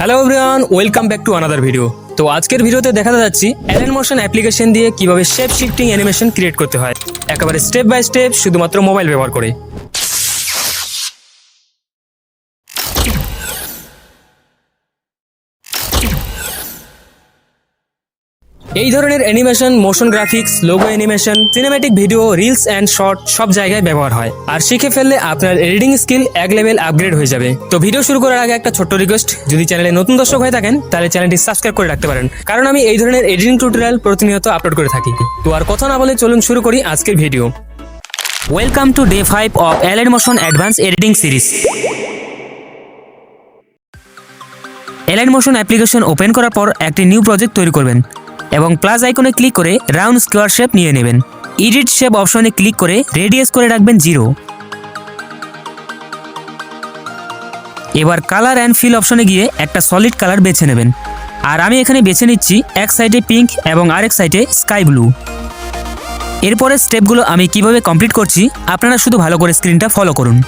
Hello everyone, welcome back to another video. তো আজকের ভিডিওতে দেখাতে যাচ্ছি অ্যালেন মোশন অ্যাপ্লিকেশন দিয়ে কিভাবে শেপ শিফটিং অ্যানিমেশন ক্রিয়েট করতে হয়, একেবারে স্টেপ বাই স্টেপ, শুধুমাত্র মোবাইল ব্যবহার করে। এই ধরনের animation motion graphics, logo animation, cinematic video, reels and short সব জায়গায় ব্যবহার হয়। আর শিখে ফেললে আপনার এডিটিং স্কিল এক লেভেল আপগ্রেড হয়ে যাবে। তো ভিডিও শুরু করার আগে একটা ছোট্ট রিকোয়েস্ট, যদি চ্যানেলে নতুন দর্শক হয়ে থাকেন তাহলে চ্যানেলটি সাবস্ক্রাইব করে রাখতে পারেন, কারণ আমি এই ধরনের এডিটিং টিউটোরিয়াল প্রতিনিয়ত আপলোড করে থাকি। তো আর কথা না বলে চলুন শুরু করি আজকের video. Welcome to day 5 of Alight Motion advance editing series. Alight Motion application open করার পর একটি নিউ প্রজেক্ট তৈরি করবেন এবং প্লাস আইকনে ক্লিক করে রাউন্ড স্কোয়ার শেপ নিয়ে নেবেন। এডিট শেপ অপশনে ক্লিক করে রেডিয়াস করে রাখবেন 0। এবার কালার অ্যান্ড ফিল অপশনে গিয়ে একটা সলিড কালার বেছে নেবেন। আর আমি এখানে বেছে নিচ্ছি এক সাইডে পিঙ্ক এবং আরেক সাইডে স্কাই ব্লু। এরপরে স্টেপগুলো আমি কিভাবে কমপ্লিট করছি আপনারা শুধু ভালো করে স্ক্রিনটা ফলো করুন।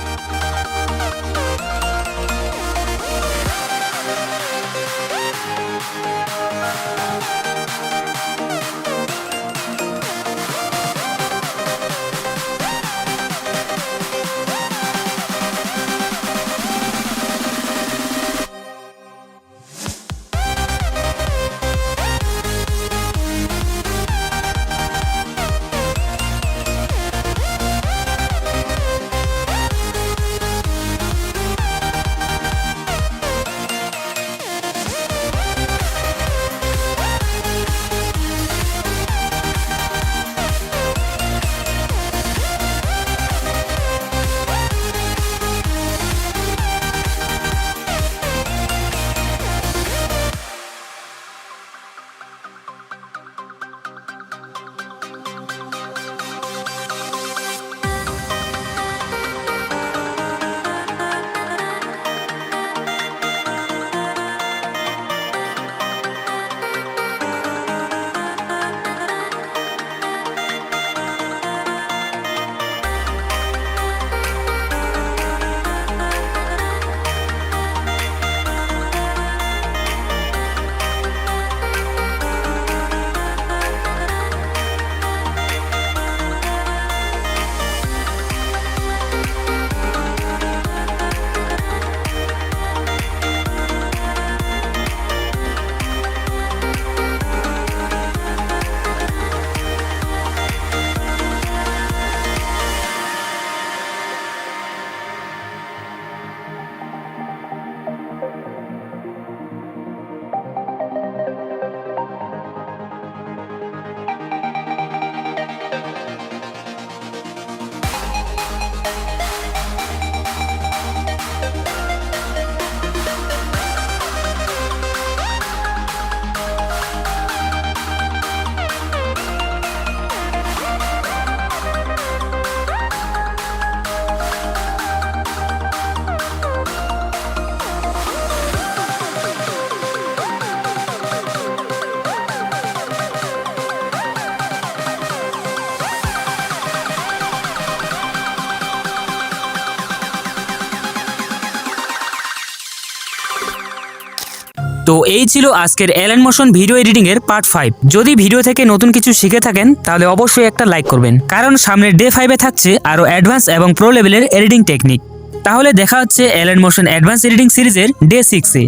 তো এই ছিল আজকের অ্যালেন মোশন ভিডিও এডিটিং এর পার্ট 5। যদি ভিডিও থেকে নতুন কিছু শিখে থাকেন তাহলে অবশ্যই একটা লাইক করবেন, কারণ সামনের ডে 5 এ থাকছে আরো অ্যাডভান্স এবং প্রো লেভেলের এডিটিং টেকনিক। তাহলে দেখা হচ্ছে অ্যালেন মোশন অ্যাডভান্স এডিটিং সিরিজের ডে 6 এ।